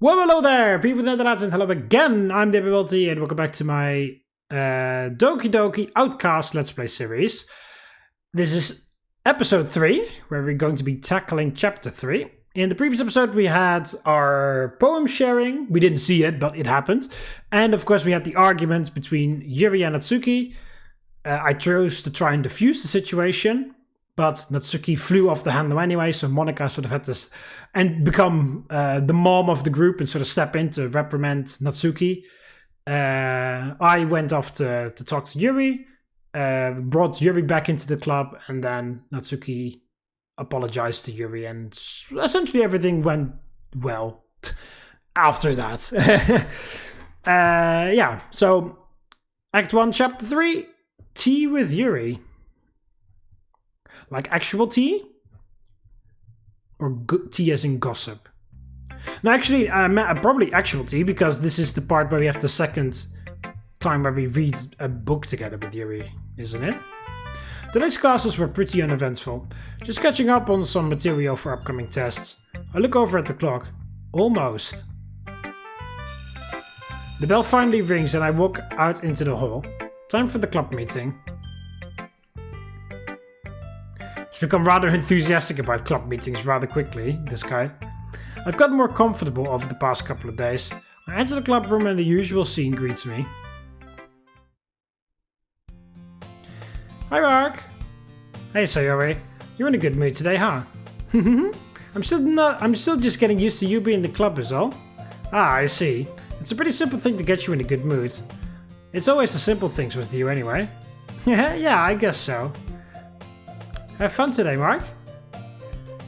Well, hello there, people in the internet, and hello again. I'm TheMBmulti, and welcome back to my Doki Doki Outcast Let's Play series. This is episode 3, where we're going to be tackling chapter 3. In the previous episode, we had our poem sharing. We didn't see it, but it happened. And of course, we had the argument between Yuri and Natsuki. I chose to try and defuse the situation, but Natsuki flew off the handle anyway, so Monika sort of had to become the mom of the group and sort of step in to reprimand Natsuki. I went off to talk to Yuri, brought Yuri back into the club, and then Natsuki apologized to Yuri, and essentially everything went well after that. Yeah, so Act 1, Chapter 3, Tea with Yuri. Like actual tea? Or tea as in gossip? No, actually, probably actual tea, because this is the part where we have the second time where we read a book together with Yuri, isn't it? Today's classes were pretty uneventful. Just catching up on some material for upcoming tests. I look over at the clock. Almost. The bell finally rings and I walk out into the hall. Time for the club meeting. He's become rather enthusiastic about club meetings rather quickly, this guy. I've gotten more comfortable over the past couple of days. I enter the club room and the usual scene greets me. Hi Mark! Hey Sayori, you're in a good mood today, huh? I'm still just getting used to you being in the club is all. Ah, I see. It's a pretty simple thing to get you in a good mood. It's always the simple things with you anyway. Yeah, I guess so. Have fun today, Mark.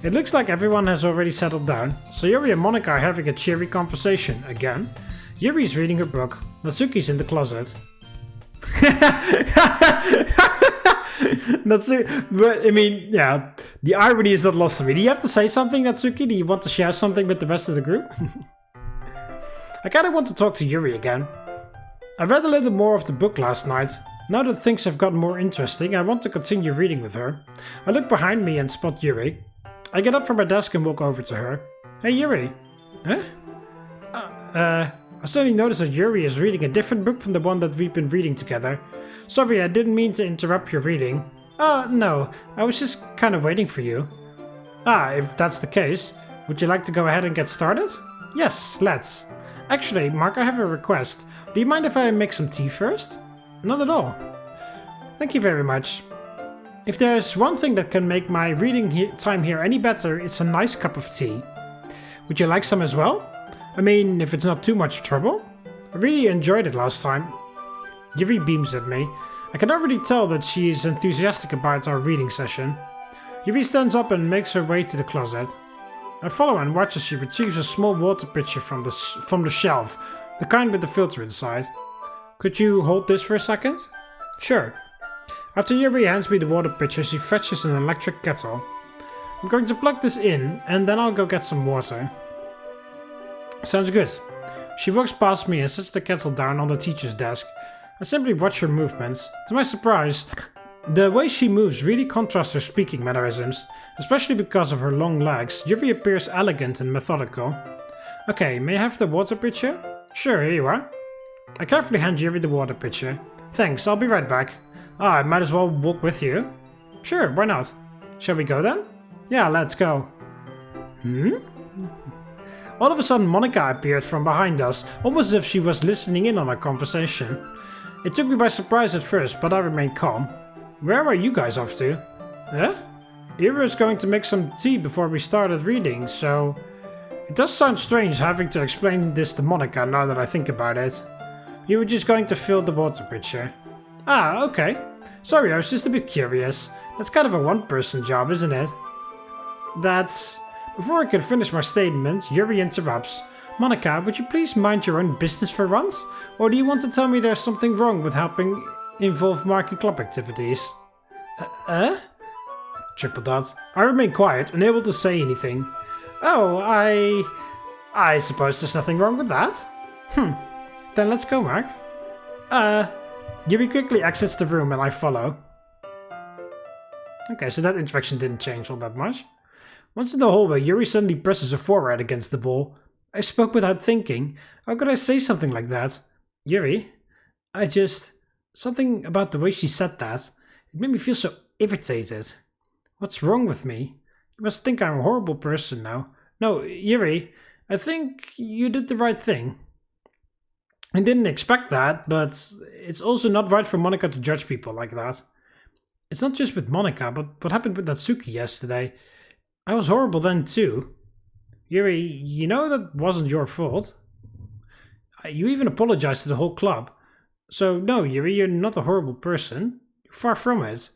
It looks like everyone has already settled down, so Yuri and Monika are having a cheery conversation again. Yuri's reading her book, Natsuki's in the closet. But I mean, yeah, the irony is not lost on me. Do you have to say something, Natsuki? Do you want to share something with the rest of the group? I kinda want to talk to Yuri again. I read a little more of the book last night. Now that things have gotten more interesting, I want to continue reading with her. I look behind me and spot Yuri. I get up from my desk and walk over to her. Hey Yuri. Huh? I suddenly noticed that Yuri is reading a different book from the one that we've been reading together. Sorry, I didn't mean to interrupt your reading. No, I was just kind of waiting for you. If that's the case, would you like to go ahead and get started? Yes, let's. Actually, Mark, I have a request. Do you mind if I make some tea first? Not at all. Thank you very much. If there's one thing that can make my reading time here any better, it's a nice cup of tea. Would you like some as well? I mean, if it's not too much trouble? I really enjoyed it last time. Yuri beams at me. I can already tell that she is enthusiastic about our reading session. Yuri stands up and makes her way to the closet. I follow and watch as she retrieves a small water pitcher from the shelf, the kind with the filter inside. Could you hold this for a second? Sure. After Yuri hands me the water pitcher, she fetches an electric kettle. I'm going to plug this in, and then I'll go get some water. Sounds good. She walks past me and sets the kettle down on the teacher's desk. I simply watch her movements. To my surprise, the way she moves really contrasts her speaking mannerisms, especially because of her long legs. Yuri appears elegant and methodical. Okay, may I have the water pitcher? Sure, here you are. I carefully hand Yuri the water pitcher. Thanks, I'll be right back. I might as well walk with you. Sure, why not? Shall we go then? Yeah, let's go. All of a sudden Monika appeared from behind us, almost as if she was listening in on our conversation. It took me by surprise at first, but I remained calm. Where are you guys off to? Huh? Yuri was going to make some tea before we started reading, so... It does sound strange having to explain this to Monika now that I think about it. You were just going to fill the water pitcher. Okay. Sorry, I was just a bit curious. That's kind of a one-person job, isn't it? That's... Before I can finish my statement, Yuri interrupts. Monika, would you please mind your own business for once? Or do you want to tell me there's something wrong with helping involve Mark in club activities? Triple dot. I remain quiet, unable to say anything. Oh, I suppose there's nothing wrong with that. Then let's go, Mark. Yuri quickly exits the room and I follow. Okay, so that interaction didn't change all that much. Once in the hallway, Yuri suddenly presses her forehead against the wall. I spoke without thinking. How could I say something like that? Yuri, something about the way she said that. It made me feel so irritated. What's wrong with me? You must think I'm a horrible person now. No, Yuri, I think you did the right thing. I didn't expect that, but it's also not right for Monika to judge people like that. It's not just with Monika, but what happened with Natsuki yesterday. I was horrible then too. Yuri, you know that wasn't your fault. You even apologized to the whole club. So no, Yuri, you're not a horrible person. You're far from it.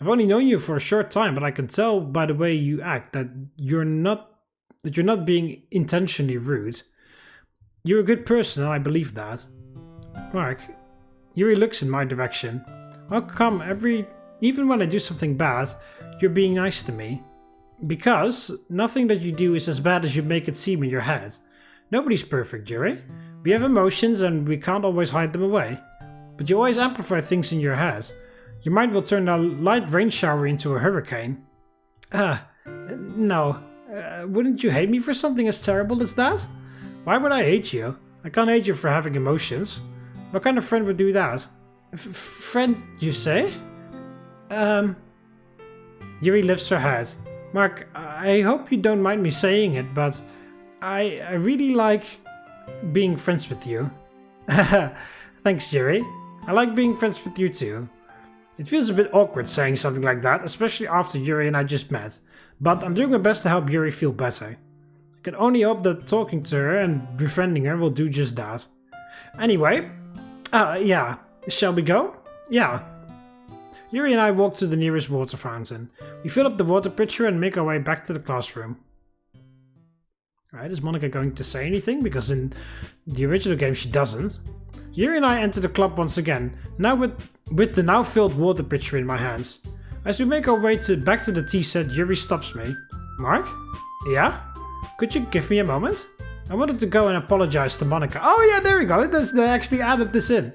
I've only known you for a short time, but I can tell by the way you act that you're not being intentionally rude. You're a good person, and I believe that. Mark, Yuri looks in my direction. How come even when I do something bad, you're being nice to me? Because nothing that you do is as bad as you make it seem in your head. Nobody's perfect, Yuri. We have emotions and we can't always hide them away. But you always amplify things in your head. Your mind will turn a light rain shower into a hurricane. No. Wouldn't you hate me for something as terrible as that? Why would I hate you? I can't hate you for having emotions. What kind of friend would do that? Friend, you say? Yuri lifts her head. Mark, I hope you don't mind me saying it, but I really like being friends with you. Thanks, Yuri. I like being friends with you too. It feels a bit awkward saying something like that, especially after Yuri and I just met. But I'm doing my best to help Yuri feel better. I can only hope that talking to her and befriending her will do just that. Anyway, yeah, shall we go? Yeah. Yuri and I walk to the nearest water fountain. We fill up the water pitcher and make our way back to the classroom. Alright, is Monika going to say anything? Because in the original game she doesn't. Yuri and I enter the club once again, now with the now filled water pitcher in my hands. As we make our way back to the tea set, Yuri stops me. Mark? Yeah? Could you give me a moment? I wanted to go and apologize to Monika. Oh yeah, there we go. They actually added this in.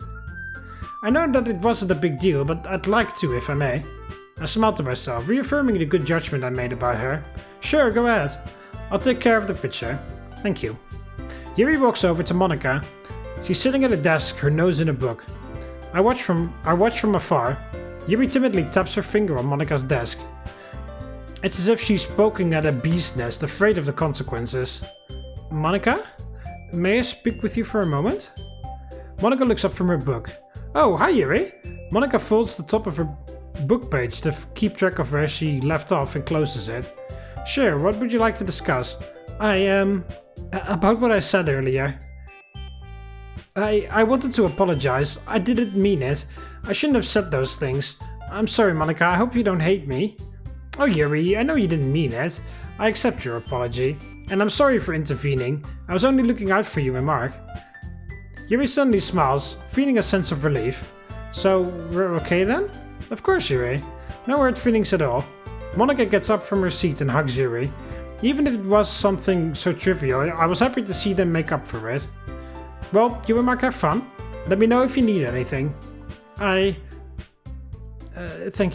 I know that it wasn't a big deal, but I'd like to, if I may. I smiled to myself, reaffirming the good judgment I made about her. Sure, go ahead. I'll take care of the picture. Thank you. Yuri walks over to Monika. She's sitting at a desk, her nose in a book. I watch from afar. Yuri timidly taps her finger on Monika's desk. It's as if she's poking at a bee's nest, afraid of the consequences. Monika? May I speak with you for a moment? Monika looks up from her book. Oh, hi Yuri! Monika folds the top of her book page to keep track of where she left off and closes it. Sure, what would you like to discuss? About what I said earlier. I wanted to apologize. I didn't mean it. I shouldn't have said those things. I'm sorry, Monika. I hope you don't hate me. Oh, Yuri, I know you didn't mean it. I accept your apology. And I'm sorry for intervening. I was only looking out for you and Mark. Yuri suddenly smiles, feeling a sense of relief. So, we're okay then? Of course, Yuri. No hurt feelings at all. Monika gets up from her seat and hugs Yuri. Even if it was something so trivial, I was happy to see them make up for it. Well, you and Mark have fun. Let me know if you need anything. Thank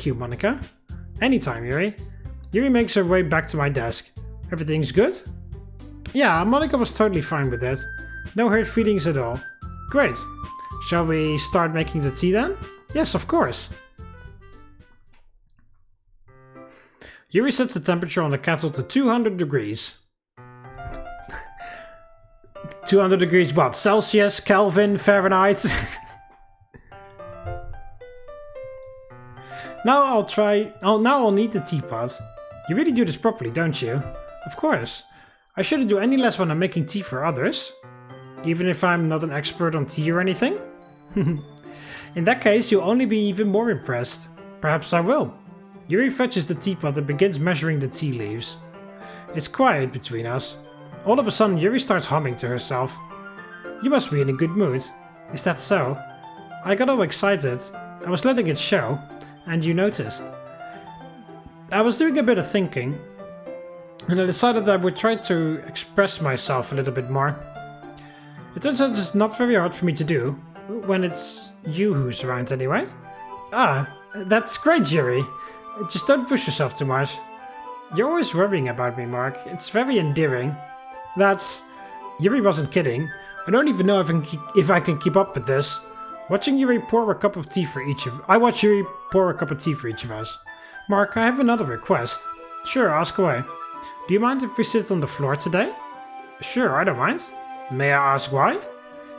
you, Monika. Anytime, Yuri. Yuri makes her way back to my desk. Everything's good? Yeah, Monika was totally fine with it. No hurt feelings at all. Great. Shall we start making the tea then? Yes, of course. Yuri sets the temperature on the kettle to 200 degrees. 200 degrees what? Celsius, Kelvin, Fahrenheit? Now I'll need the teapot. You really do this properly, don't you? Of course. I shouldn't do any less when I'm making tea for others. Even if I'm not an expert on tea or anything? In that case, you'll only be even more impressed. Perhaps I will. Yuri fetches the teapot and begins measuring the tea leaves. It's quiet between us. All of a sudden, Yuri starts humming to herself. You must be in a good mood. Is that so? I got all excited. I was letting it show, and you noticed. I was doing a bit of thinking, and I decided that I would try to express myself a little bit more. It turns out it's not very hard for me to do, when it's you who's around anyway. Ah, that's great, Yuri. Just don't push yourself too much. You're always worrying about me, Mark. It's very endearing. Yuri wasn't kidding. I don't even know if I can keep up with this. Watching Yuri pour a cup of tea for each of I watch Yuri pour a cup of tea for each of us. Mark, I have another request. Sure, ask away. Do you mind if we sit on the floor today? Sure, I don't mind. May I ask why?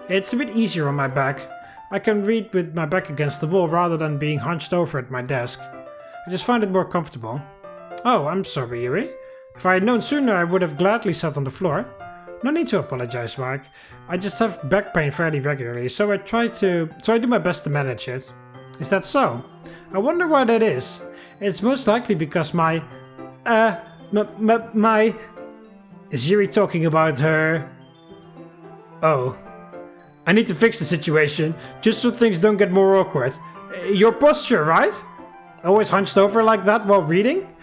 It's a bit easier on my back. I can read with my back against the wall rather than being hunched over at my desk. I just find it more comfortable. Oh, I'm sorry, Yuri. If I had known sooner, I would have gladly sat on the floor. No need to apologize, Mark. I just have back pain fairly regularly, so I do my best to manage it. Is that so? I wonder why that is. It's most likely because my... Is Yuri talking about her? Oh. I need to fix the situation, just so things don't get more awkward. Your posture, right? Always hunched over like that while reading?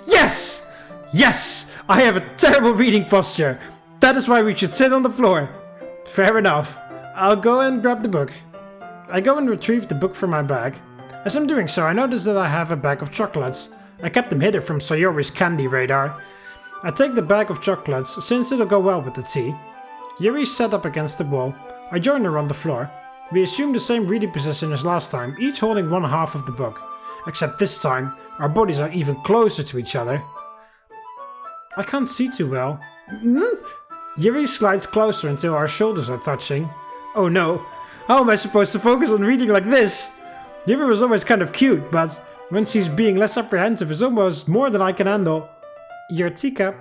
Yes! Yes! I have a terrible reading posture. That is why we should sit on the floor. Fair enough. I'll go and grab the book. I go and retrieve the book from my bag. As I'm doing so, I notice that I have a bag of chocolates. I kept them hidden from Sayori's candy radar. I take the bag of chocolates, since it'll go well with the tea. Yuri's sat up against the wall. I join her on the floor. We assume the same reading position as last time, each holding one half of the book. Except this time, our bodies are even closer to each other. I can't see too well. Yuri slides closer until our shoulders are touching. Oh no, how am I supposed to focus on reading like this? Yuri was always kind of cute, but when she's being less apprehensive, it's almost more than I can handle. Your teacup.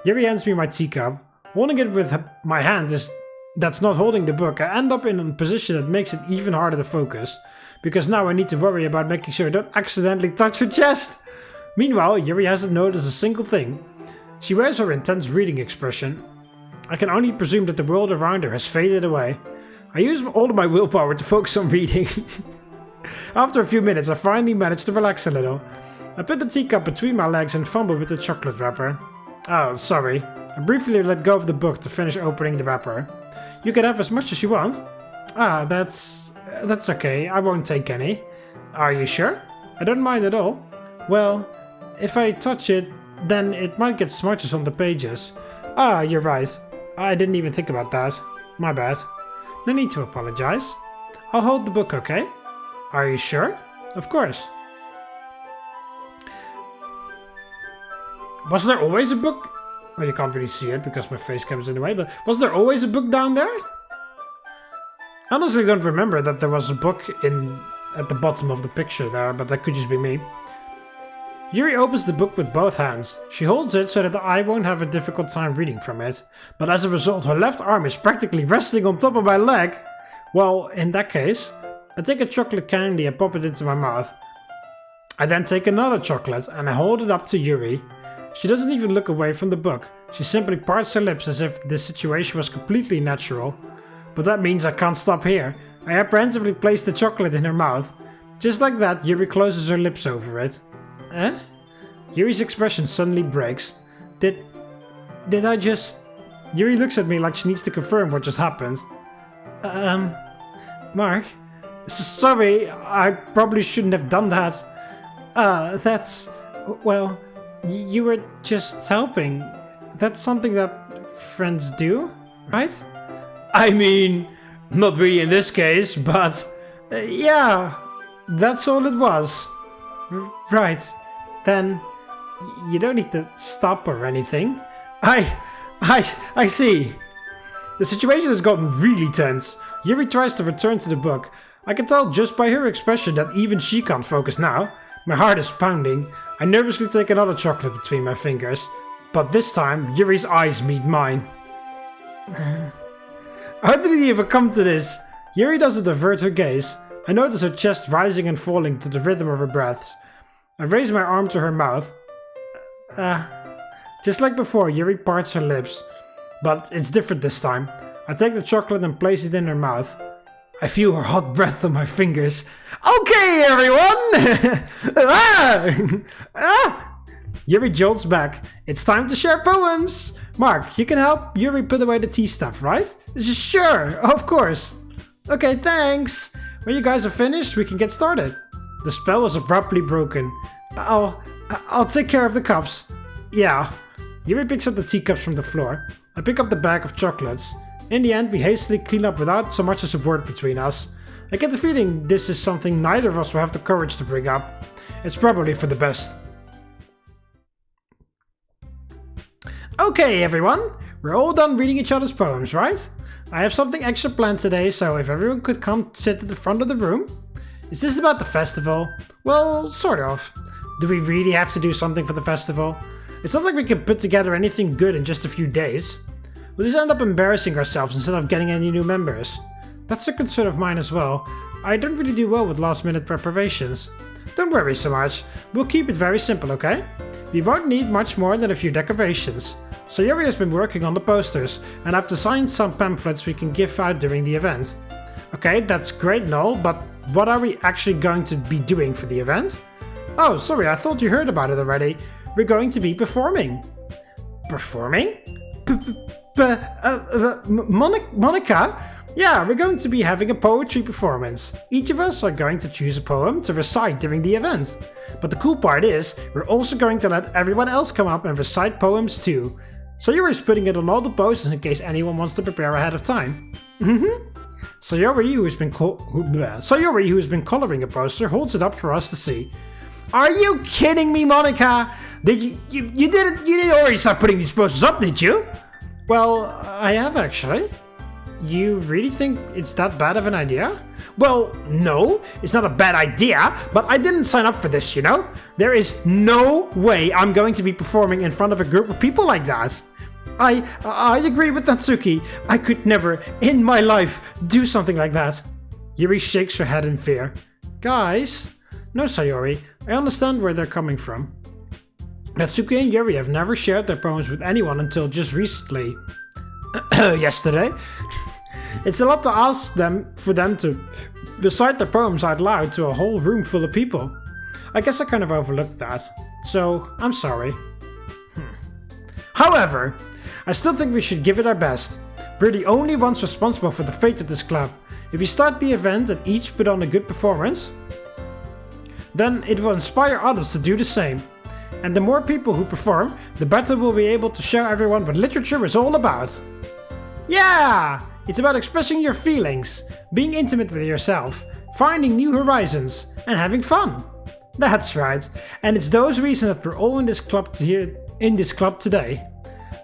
Yuri hands me my teacup. Holding it with my hand that's not holding the book, I end up in a position that makes it even harder to focus. Because now I need to worry about making sure I don't accidentally touch her chest. Meanwhile, Yuri hasn't noticed a single thing. She wears her intense reading expression. I can only presume that the world around her has faded away. I use all of my willpower to focus on reading. After a few minutes, I finally manage to relax a little. I put the teacup between my legs and fumble with the chocolate wrapper. Oh, sorry. I briefly let go of the book to finish opening the wrapper. You can have as much as you want. Ah, that's okay. I won't take any. Are you sure? I don't mind at all. Well, if I touch it, then it might get smudges on the pages. Ah, you're right. I didn't even think about that. My bad. No need to apologize. I'll hold the book, okay? Are you sure? Of course. Was there always a book? Well, you can't really see it because my face cam's in the way, but was there always a book down there? I honestly don't remember that there was a book at the bottom of the picture there, but that could just be me. Yuri opens the book with both hands. She holds it so that I won't have a difficult time reading from it. But as a result, her left arm is practically resting on top of my leg. Well, in that case, I take a chocolate candy and pop it into my mouth. I then take another chocolate and I hold it up to Yuri. She doesn't even look away from the book. She simply parts her lips as if this situation was completely natural. But that means I can't stop here. I apprehensively place the chocolate in her mouth. Just like that, Yuri closes her lips over it. Eh? Yuri's expression suddenly breaks. Did I just... Yuri looks at me like she needs to confirm what just happened. Mark? Sorry, I probably shouldn't have done that. That's... Well, you were just helping. That's something that friends do, right? I mean, not really in this case, but... yeah, that's all it was. Right, then you don't need to stop or anything. I see. The situation has gotten really tense. Yuri tries to return to the book. I can tell just by her expression that even she can't focus now. My heart is pounding. I nervously take another chocolate between my fingers. But this time, Yuri's eyes meet mine. How did he even come to this? Yuri doesn't avert her gaze. I notice her chest rising and falling to the rhythm of her breaths. I raise my arm to her mouth. Just like before, Yuri parts her lips. But it's different this time. I take the chocolate and place it in her mouth. I feel her hot breath on my fingers. Okay, everyone! Yuri jolts back. It's time to share poems! Mark, you can help Yuri put away the tea stuff, right? Sure, of course. Okay, thanks. When you guys are finished, we can get started. The spell was abruptly broken. I'll take care of the cups. Yeah. Yuri picks up the teacups from the floor. I pick up the bag of chocolates. In the end, we hastily clean up without so much as a word between us. I get the feeling this is something neither of us will have the courage to bring up. It's probably for the best. Okay, everyone. We're all done reading each other's poems, right? I have something extra planned today, so if everyone could come sit at the front of the room. Is this about the festival? Well, sort of. Do we really have to do something for the festival? It's not like we can put together anything good in just a few days. We'll just end up embarrassing ourselves instead of getting any new members. That's a concern of mine as well. I don't really do well with last-minute preparations. Don't worry so much. We'll keep it very simple, okay? We won't need much more than a few decorations. So Yuri has been working on the posters, and I've designed some pamphlets we can give out during the event. Okay, that's great and all, but what are we actually going to be doing for the event? Oh, sorry, I thought you heard about it already. We're going to be performing. Performing? Monica? Yeah, we're going to be having a poetry performance. Each of us are going to choose a poem to recite during the event. But the cool part is, we're also going to let everyone else come up and recite poems too. So Yuri's putting it on all the posters in case anyone wants to prepare ahead of time. So Yuri, who's been coloring a poster, holds it up for us to see. Are you kidding me, Monica? You didn't already start putting these posters up, did you? Well, I have actually. You really think it's that bad of an idea? Well, no, it's not a bad idea, but I didn't sign up for this, you know? There is no way I'm going to be performing in front of a group of people like that. I agree with Natsuki. I could never, in my life, do something like that. Yuri shakes her head in fear. Guys? No, Sayori. I understand where they're coming from. Natsuki and Yuri have never shared their poems with anyone until just recently. Yesterday. It's a lot to ask for them to recite their poems out loud to a whole room full of people. I guess I kind of overlooked that. So, I'm sorry. However, I still think we should give it our best. We're the only ones responsible for the fate of this club. If we start the event and each put on a good performance, then it will inspire others to do the same. And the more people who perform, the better we'll be able to show everyone what literature is all about. Yeah! It's about expressing your feelings, being intimate with yourself, finding new horizons, and having fun. That's right, and it's those reasons that we're all in this club today.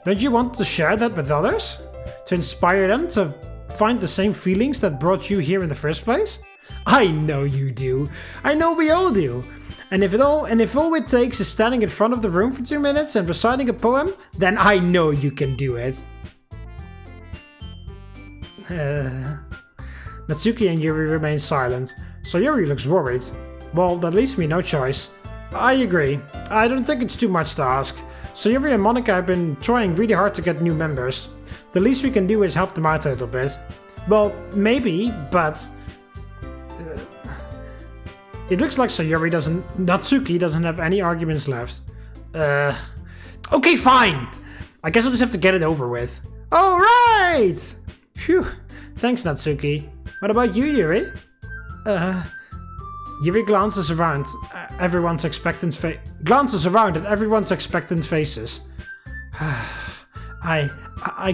Don't you want to share that with others? To inspire them to find the same feelings that brought you here in the first place? I know you do. I know we all do. And if all it takes is standing in front of the room for 2 minutes and reciting a poem, then I know you can do it. Natsuki and Yuri remain silent, so Yuri looks worried. Well, that leaves me no choice. I agree. I don't think it's too much to ask. So Yuri and Monica have been trying really hard to get new members. The least we can do is help them out a little bit. Well, maybe, but... it looks like Natsuki doesn't have any arguments left. Okay, fine! I guess I'll just have to get it over with. Alright! Phew. Thanks, Natsuki. What about you, Yuri? Yuri glances around at everyone's expectant faces. I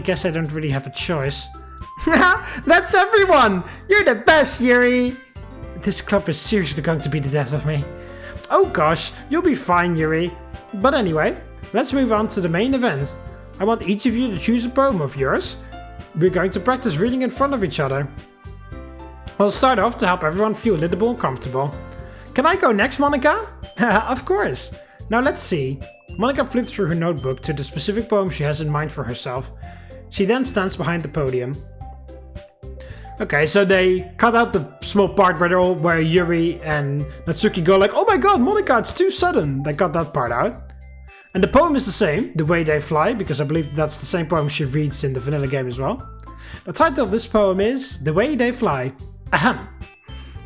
guess I don't really have a choice. That's everyone! You're the best, Yuri! This club is seriously going to be the death of me. Oh gosh, you'll be fine, Yuri. But anyway, let's move on to the main event. I want each of you to choose a poem of yours. We're going to practice reading in front of each other. We'll start off to help everyone feel a little more comfortable. Can I go next, Monica? Of course. Now let's see. Monica flips through her notebook to the specific poem she has in mind for herself. She then stands behind the podium. Okay, so they cut out the small part where Yuri and Natsuki go like, oh my god, Monica, it's too sudden. They cut that part out. And the poem is the same, The Way They Fly, because I believe that's the same poem she reads in the vanilla game as well. The title of this poem is The Way They Fly. Ahem.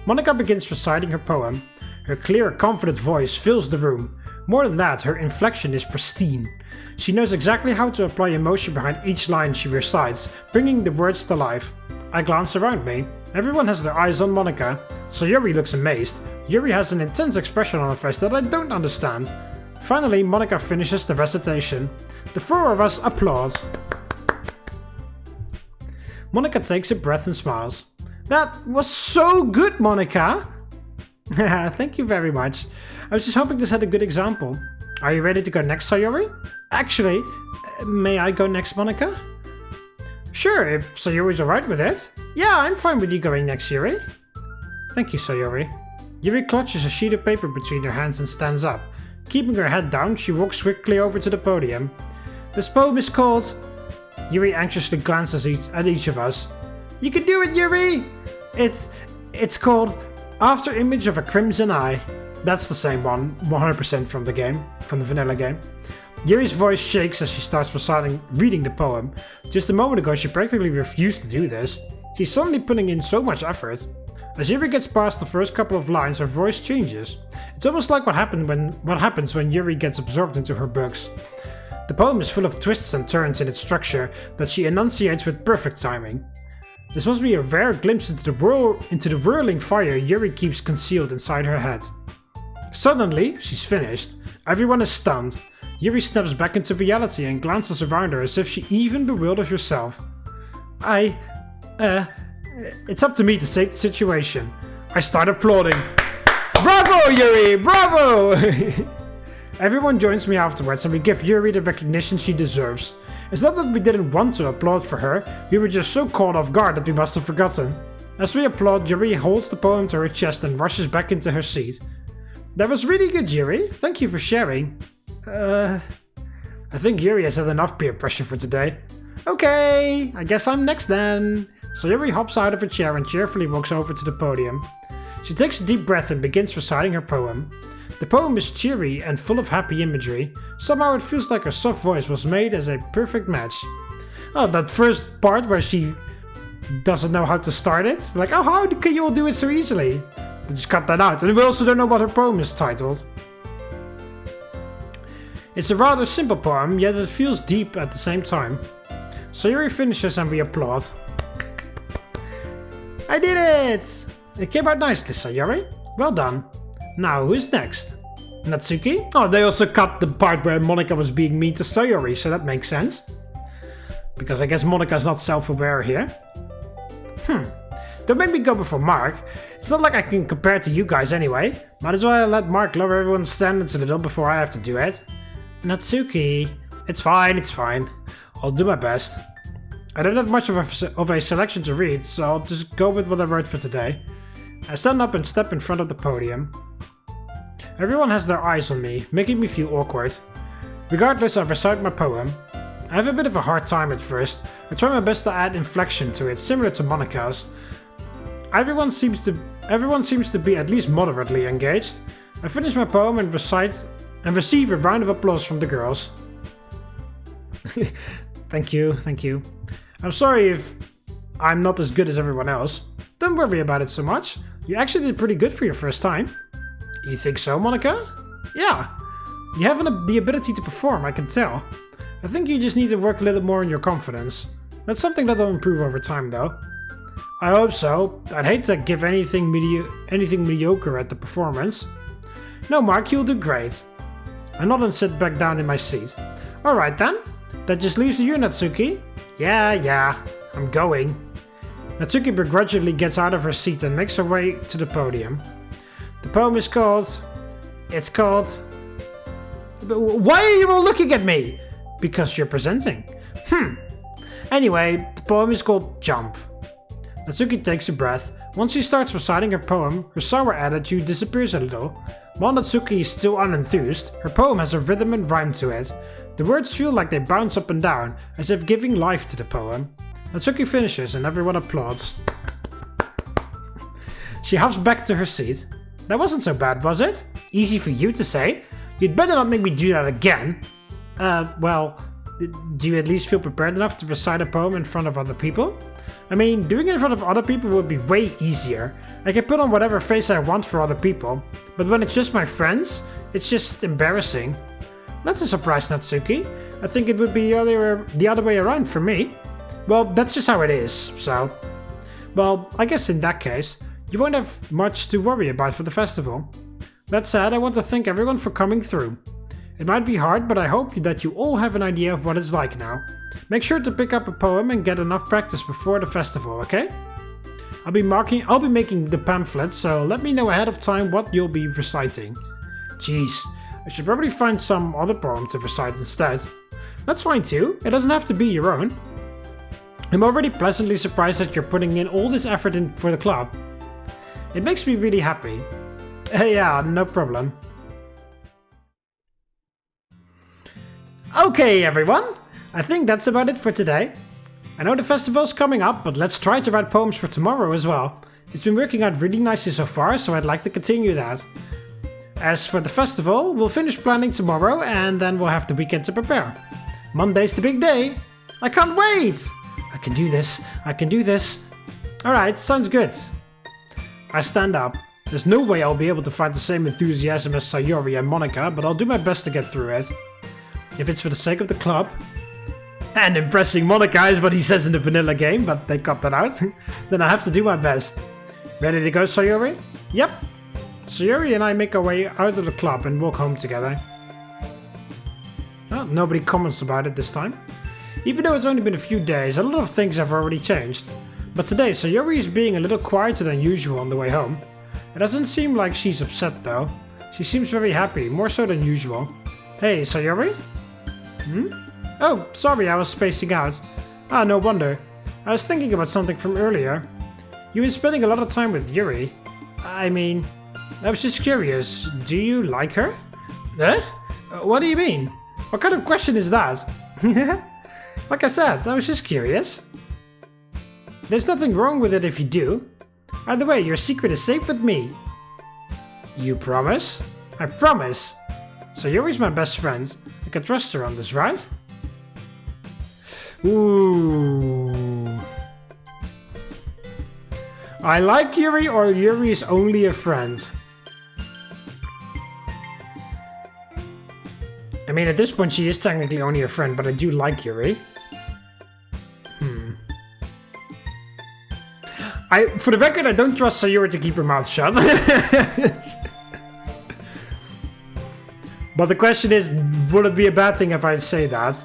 Monica begins reciting her poem. Her clear, confident voice fills the room. More than that, her inflection is pristine. She knows exactly how to apply emotion behind each line she recites, bringing the words to life. I glance around me. Everyone has their eyes on Monica, so Yuri looks amazed. Yuri has an intense expression on her face that I don't understand. Finally, Monica finishes the recitation. The four of us applaud. Monika takes a breath and smiles. That was so good, Monika! Thank you very much. I was just hoping this had a good example. Are you ready to go next, Sayori? Actually, may I go next, Monika? Sure, if Sayori's alright with it. Yeah, I'm fine with you going next, Yuri. Thank you, Sayori. Yuri clutches a sheet of paper between her hands and stands up. Keeping her head down, she walks quickly over to the podium. This poem is called... Yuri anxiously glances at each of us. You can do it, Yuri! It's called After Image of a Crimson Eye. That's the same one, 100% from the game, from the vanilla game. Yuri's voice shakes as she starts reading the poem. Just a moment ago she practically refused to do this. She's suddenly putting in so much effort. As Yuri gets past the first couple of lines, her voice changes. It's almost like what happens when Yuri gets absorbed into her books. The poem is full of twists and turns in its structure that she enunciates with perfect timing. This must be a rare glimpse into the whirling fire Yuri keeps concealed inside her head. Suddenly, she's finished. Everyone is stunned. Yuri snaps back into reality and glances around her as if she even bewildered herself. It's up to me to save the situation. I start applauding. Bravo, Yuri! Bravo! Everyone joins me afterwards and we give Yuri the recognition she deserves. It's not that we didn't want to applaud for her, we were just so caught off guard that we must have forgotten. As we applaud, Yuri holds the poem to her chest and rushes back into her seat. That was really good, Yuri. Thank you for sharing. I think Yuri has had enough peer pressure for today. Okay, I guess I'm next then. So Yuri hops out of her chair and cheerfully walks over to the podium. She takes a deep breath and begins reciting her poem. The poem is cheery and full of happy imagery. Somehow it feels like her soft voice was made as a perfect match. Oh, that first part where she doesn't know how to start it. Like, oh, how can you all do it so easily? They just cut that out. And we also don't know what her poem is titled. It's a rather simple poem, yet it feels deep at the same time. Sayori finishes and we applaud. I did it! It came out nicely, Sayori. Well done. Now, who's next? Natsuki? Oh, they also cut the part where Monika was being mean to Sayori, so that makes sense. Because I guess Monika's not self-aware here. Don't make me go before Mark. It's not like I can compare to you guys anyway. Might as well let Mark lower everyone's standards a little before I have to do it. Natsuki. It's fine. I'll do my best. I don't have much of a selection to read, so I'll just go with what I wrote for today. I stand up and step in front of the podium. Everyone has their eyes on me, making me feel awkward. Regardless, I recite my poem. I have a bit of a hard time at first. I try my best to add inflection to it, similar to Monika's. Everyone seems to be at least moderately engaged. I finish my poem and receive a round of applause from the girls. Thank you. I'm sorry if I'm not as good as everyone else. Don't worry about it so much. You actually did pretty good for your first time. You think so, Monika? Yeah. You have the ability to perform, I can tell. I think you just need to work a little more on your confidence. That's something that'll improve over time, though. I hope so. I'd hate to give anything mediocre at the performance. No, Mark, you'll do great. I nod and sit back down in my seat. Alright then. That just leaves you, Natsuki. Yeah, I'm going. Natsuki begrudgingly gets out of her seat and makes her way to the podium. The poem is called... Why are you all looking at me? Because you're presenting. Anyway, the poem is called Jump. Natsuki takes a breath. Once she starts reciting her poem, her sour attitude disappears a little. While Natsuki is still unenthused, her poem has a rhythm and rhyme to it. The words feel like they bounce up and down, as if giving life to the poem. Natsuki finishes and everyone applauds. She hops back to her seat. That wasn't so bad, was it? Easy for you to say. You'd better not make me do that again. Well, do you at least feel prepared enough to recite a poem in front of other people? I mean, doing it in front of other people would be way easier. I can put on whatever face I want for other people. But when it's just my friends, it's just embarrassing. That's a surprise, Natsuki. I think it would be the other way around for me. Well, that's just how it is, so... Well, I guess in that case, you won't have much to worry about for the festival. That said, I want to thank everyone for coming through. It might be hard, but I hope that you all have an idea of what it's like now. Make sure to pick up a poem and get enough practice before the festival, okay? I'll be making the pamphlet, so let me know ahead of time what you'll be reciting. Jeez, I should probably find some other poem to recite instead. That's fine too, it doesn't have to be your own. I'm already pleasantly surprised that you're putting in all this effort in for the club. It makes me really happy. Yeah, no problem. Okay everyone, I think that's about it for today. I know the festival's coming up, but let's try to write poems for tomorrow as well. It's been working out really nicely so far, so I'd like to continue that. As for the festival, we'll finish planning tomorrow and then we'll have the weekend to prepare. Monday's the big day. I can't wait! I can do this, I can do this. Alright, sounds good. I stand up. There's no way I'll be able to find the same enthusiasm as Sayori and Monica, but I'll do my best to get through it. If it's for the sake of the club. And impressing Monica is what he says in the vanilla game, but they cut that out. Then I have to do my best. Ready to go, Sayori? Yep. Sayori and I make our way out of the club and walk home together. Oh, nobody comments about it this time. Even though it's only been a few days, a lot of things have already changed. But today, Sayori is being a little quieter than usual on the way home. It doesn't seem like she's upset though. She seems very happy, more so than usual. Hey, Sayori? Oh, sorry, I was spacing out. Ah, no wonder. I was thinking about something from earlier. You've been spending a lot of time with Yuri. I mean, I was just curious. Do you like her? Huh? What do you mean? What kind of question is that? Like I said, I was just curious. There's nothing wrong with it if you do. Either way, your secret is safe with me. You promise? I promise. So Yuri's my best friend. I can trust her on this, right? Ooh. I like Yuri, or Yuri is only a friend. I mean, at this point she is technically only a friend, but I do like Yuri. For the record, I don't trust Sayori to keep her mouth shut. But the question is, would it be a bad thing if I say that?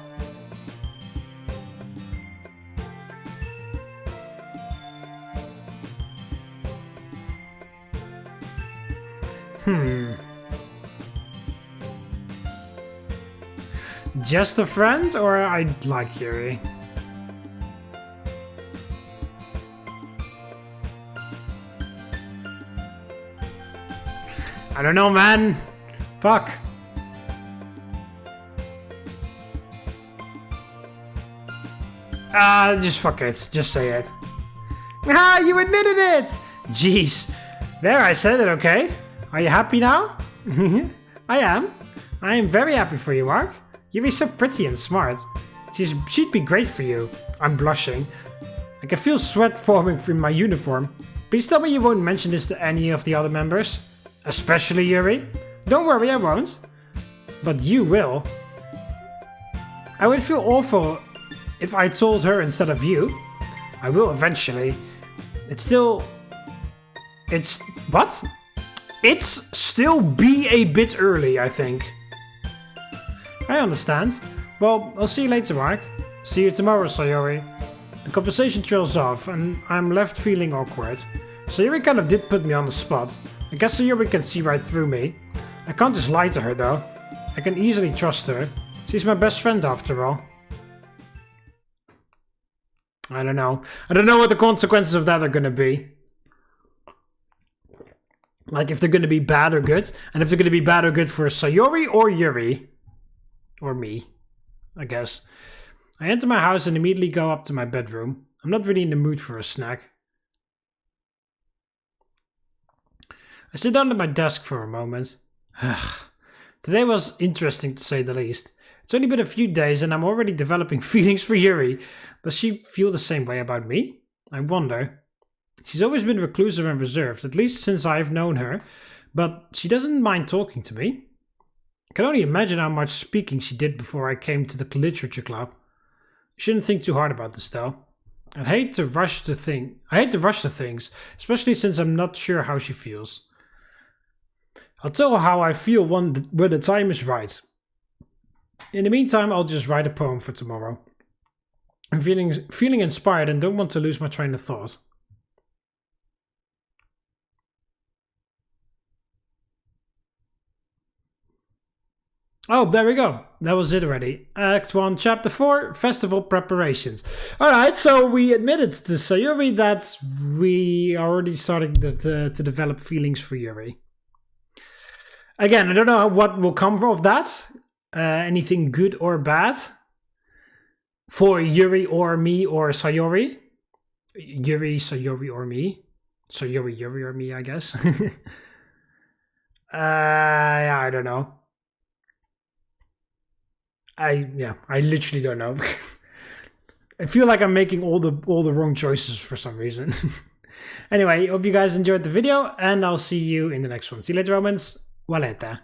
Just a friend, or I'd like Yuri? I don't know, man. Fuck. Just fuck it. Just say it. Ah, you admitted it! Jeez. There, I said it, okay? Are you happy now? I am. I am very happy for you, Mark. You're so pretty and smart. She'd be great for you. I'm blushing. I can feel sweat forming from my uniform. Please tell me you won't mention this to any of the other members. Especially Yuri. Don't worry, I won't. But you will. I would feel awful if I told her instead of you. I will eventually. It's what? It's still be a bit early, I think. I understand. Well, I'll see you later, Mark. See you tomorrow, Sayori. The conversation trails off, and I'm left feeling awkward. Sayori kind of did put me on the spot. I guess Sayori can see right through me. I can't just lie to her, though. I can easily trust her. She's my best friend, after all. I don't know. I don't know what the consequences of that are gonna be. Like, if they're gonna be bad or good. And if they're gonna be bad or good for Sayori or Yuri. Or me, I guess. I enter my house and immediately go up to my bedroom. I'm not really in the mood for a snack. I sit down at my desk for a moment. Today was interesting to say the least. It's only been a few days and I'm already developing feelings for Yuri. Does she feel the same way about me? I wonder. She's always been reclusive and reserved, at least since I've known her, but she doesn't mind talking to me. I can only imagine how much speaking she did before I came to the literature club. You shouldn't think too hard about this though. I hate to rush to things, especially since I'm not sure how she feels. I'll tell her how I feel when the time is right. In the meantime, I'll just write a poem for tomorrow. I'm feeling inspired and don't want to lose my train of thought. Oh, there we go. That was it already. Act 1, Chapter 4, Festival Preparations. Alright, so we admitted to Sayuri that we are already starting to develop feelings for Yuri. Again, I don't know what will come of that. Anything good or bad. For Yuri or me or Sayuri. Yuri, Sayuri or me. Sayuri, Yuri or me, I guess. I don't know. I literally don't know. I feel like I'm making all the wrong choices for some reason. Anyway, hope you guys enjoyed the video, and I'll see you in the next one. See you later, Romans. Valete.